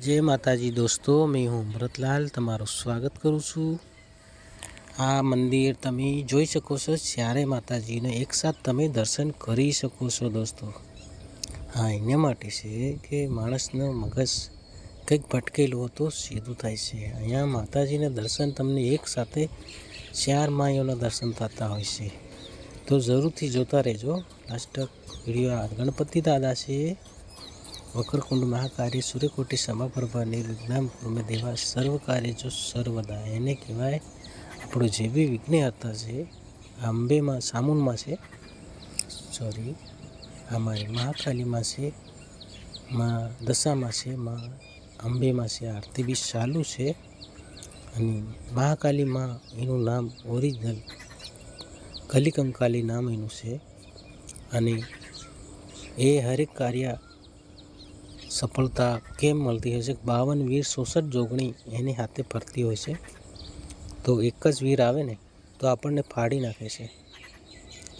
जय माताजी दोस्तों, मैं हूँ अमृतलाल। तमाરું स्वागत करूँ છું। આ મંદિર તમે જોઈ શકો છો, ચારે માતાજીને એકસાથ તમે દર્શન કરી શકો છો દોસ્તો। હા, એના માટે છે કે માણસનું મગજ કંઈક ભટકેલું હોય તો સીધું થાય છે। અહીંયા માતાજીના દર્શન તમને એકસાથે ચાર માઈઓના દર્શન થતા હોય છે, તો જરૂરથી જોતા રહેજો લાસ્ટ વિડીયો। આ ગણપતિ દાદા છે, વક્રકુંડ મહાકાર્ય સૂર્યકોટી સમાપ્રભા નિર્વિઘ્નમ કુર્મે દેવા સર્વ કાર્ય જો સર્વદા। એને કહેવાય આપણું જે બી વિઘ્નહર્તા છે અંબેમાં સામુનમાં છે, સોરી અમારી મહાકાલીમાં છે, માં દશામાં છે, માં અંબેમાં છે। આરતી બી ચાલુ છે અને મહાકાલીમાં એનું નામ ઓરિજિનલ કલિકંકાલી નામ એનું છે અને એ હરેક કાર્ય સફળતા કેમ મળતી હોય છે। 52 વીર 66 જોગણી એની હાથે ફરતી હોય છે, તો એક જ વીર આવે ને તો આપણને ફાડી નાખે છે।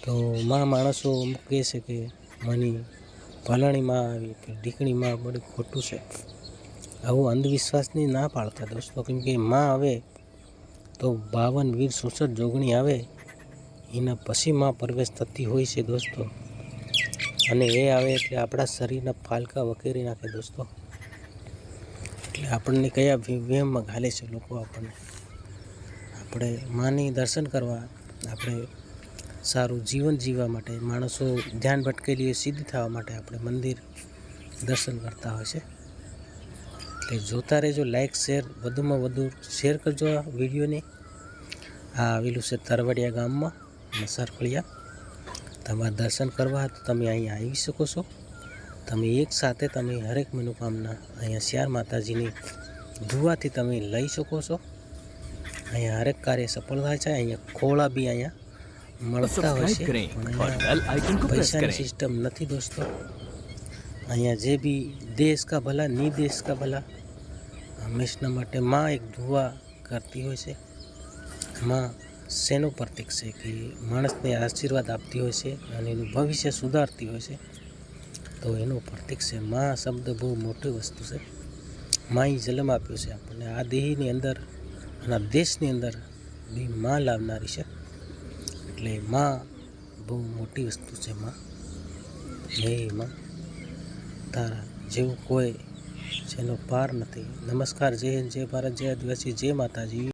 તો માં માણસો અમુક કહે છે કે મને ભલાણીમાં આવી કે ઢીકણીમાં બધી ખોટું છે। આવું અંધવિશ્વાસની ના પાડતા દોસ્તો, કેમ કે માં આવે તો 52 વીર 66 જોગણી આવે એના પછી માં પ્રવેશ થતી હોય છે દોસ્તો। અને એ આવે એટલે આપણા શરીરના ફાલકા વખેરી નાખે દોસ્તો। એટલે આપણને કયા વહેમમાં ઘાલે છે લોકો આપણને। આપણે માની દર્શન કરવા, આપણે સારું જીવન જીવવા માટે, માણસો ધ્યાન ભટકેલી સીધી થવા માટે આપણે મંદિર દર્શન કરતા હોય છે। એટલે જોતા રહેજો, લાઈક શેર વધુમાં વધુ શેર કરજો આ વિડીયોને। આ આવેલું છે તરવડિયા ગામમાં મસારફળિયા। તમારે દર્શન કરવા તો તમે અહીંયા આવી શકો છો। તમે એક સાથે તમે હરેક મનોકામના અહીંયા ચાર માતાજીની દુઆથી તમે લઈ શકો છો। અહીંયા હરેક કાર્ય સફળ થાય છે। અહીંયા ખોળા બી અહીંયા મળતા હોય છે, પૈસાની સિસ્ટમ નથી દોસ્તો। અહીંયા જે બી દેશ કા ભલા ની દેશ કા ભલા હંમેશના માટે માં એક દુઆ કરતી હોય છે। માં શેનું પ્રતીક છે કે માણસને આશીર્વાદ આપતી હોય છે અને એનું ભવિષ્ય સુધારતી હોય છે, તો એનું પ્રતીક છે। માં શબ્દ બહુ મોટી વસ્તુ છે। માં જન્મ આપ્યો છે આપણને આ દેહની અંદર અને આ દેશની અંદર બી માં લાવનારી છે। એટલે માં બહુ મોટી વસ્તુ છે। માં જય માં, તારા જેવું કોઈ જેનો પાર નથી। નમસ્કાર, જય હિન્દ, જય ભારત, જય આદિવાસી, જય માતાજી।